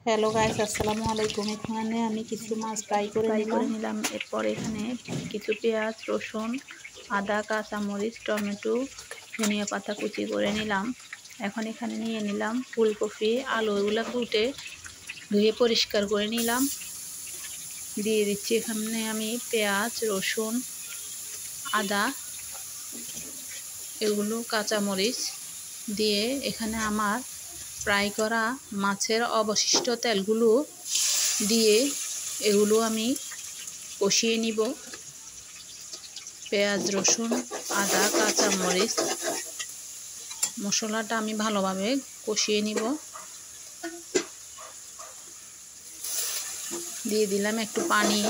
Hello guys, আসসালামু আলাইকুম। এখানে আমি কিছু মাছ ফ্রাই করে নিলাম। এরপর এখানে কিছু পেঁয়াজ, রসুন, আদা, কাঁচামরিচ, টমেটো, ধনিয়া পাতা কুচি করে নিলাম। এখন এখানে নিয়ে নিলাম ফুলকপি, আলু, এগুলো কুটে ধুয়ে পরিষ্কার করে নিলাম। দিয়ে দিচ্ছি এখানে আমি পেঁয়াজ, রসুন, আদা, এগুলো কাঁচামরিচ দিয়ে এখানে আমার ফ্রাই করা মাছের অবশিষ্ট তেলগুলো দিয়ে এগুলো আমি কষিয়ে নিব। পেঁয়াজ, রসুন, আদা, কাঁচামরিচ মশলাটা আমি ভালোভাবে কষিয়ে নিব। দিয়ে দিলাম একটু পানি,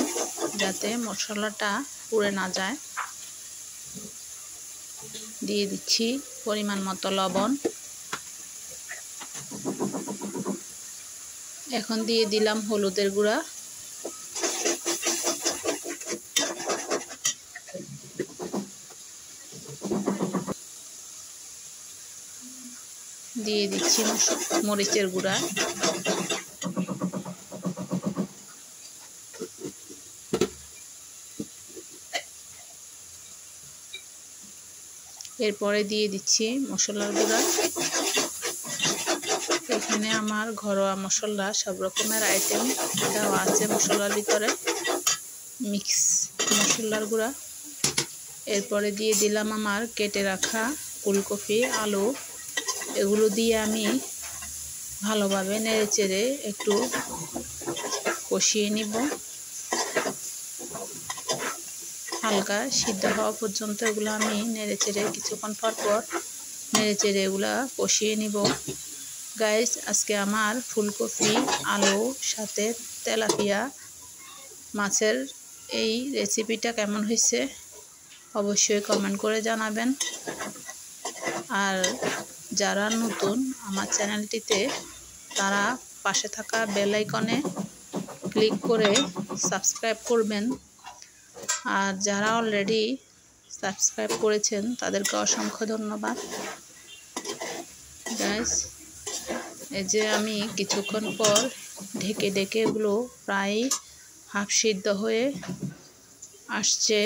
যাতে মশলাটা পুড়ে না যায়। দিয়ে দিচ্ছি পরিমাণ মতো লবণ। এখন দিয়ে দিলাম হলুদের গুঁড়া। দিয়ে দিচ্ছি মরিচের গুঁড়া। এরপরে দিয়ে দিচ্ছি মশলার গুঁড়া। এখানে আমার ঘরোয়া মশলা সব রকমের আইটেম দেওয়া আছে মশলার ভিতরে, মিক্স মশলার গুঁড়া। এরপরে দিয়ে দিলাম আমার কেটে রাখা ফুলকপি, আলু, এগুলো দিয়ে আমি ভালোভাবে নেড়েচেড়ে একটু কষিয়ে নিব। হালকা সিদ্ধ হওয়া পর্যন্ত এগুলো আমি নেড়েচেড়ে কিছুক্ষণ পর নেড়েচেড়ে এগুলা কষিয়ে নিব। গাইস, আজকে আমার ফুলকপি, আলু সাথে তেলাপিয়া মাছের এই রেসিপিটা কেমন হয়েছে অবশ্যই কমেন্ট করে জানাবেন। আর যারা নতুন আমার চ্যানেলটিতে, তারা পাশে থাকা বেল আইকনে ক্লিক করে সাবস্ক্রাইব করবেন। আর যারা অলরেডি সাবস্ক্রাইব করেছেন তাদেরকে অসংখ্য ধন্যবাদ। গাইস, এই যে আমি কিছুক্ষণ পর ঢেকে এগুলো প্রায় হাফ সিদ্ধ হয়ে আসছে।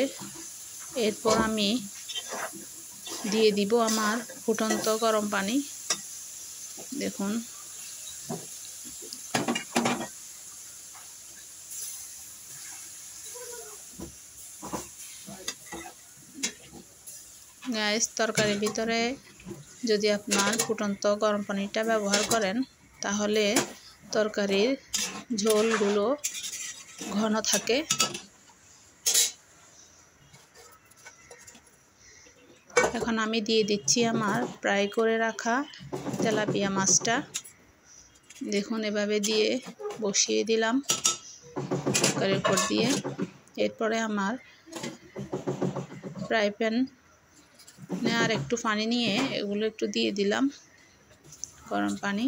এরপর আমি দিয়ে দিব আমার ফুটন্ত গরম পানি। দেখুন, গাইস, তরকারির ভিতরে যদি আপনার ফুটন্ত গরম পানিটা ব্যবহার করেন তাহলে তরকারির ঝোলগুলো ঘন থাকে। এখন আমি দিয়ে দিচ্ছি আমার ফ্রাই করে রাখা তেলাপিয়া মাছটা। দেখুন, এভাবে দিয়ে বসিয়ে দিলাম তরকারির উপর দিয়ে। এরপরে আমার ফ্রাই প্যান আর একটু পানি নিয়ে এগুলো একটু দিয়ে দিলাম, গরম পানি।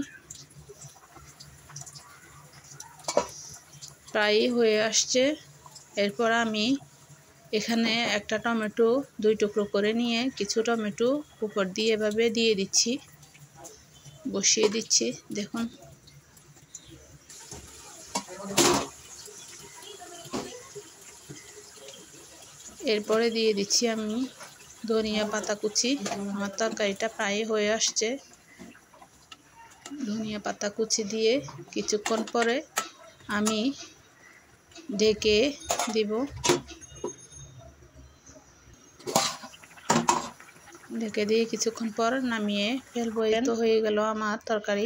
প্রায় হয়ে আসছে। এরপর আমি এখানে একটা টমেটো 2 টুকরো করে নিয়ে কিছু টমেটো উপর দিয়ে এভাবে দিয়ে দিচ্ছি, বসিয়ে দিচ্ছি। দেখুন, এরপরে দিয়ে দিচ্ছি আমি ধনিয়া পাতা কুচি। আমার তরকারিটা প্রায় হয়ে আসছে। ধনিয়া পাতা কুচি দিয়ে কিছুক্ষণ পরে আমি ঢেকে দিব। ঢেকে দিয়ে কিছুক্ষণ পর নামিয়ে ফেলবো। তো হয়ে গেল আমার তরকারি।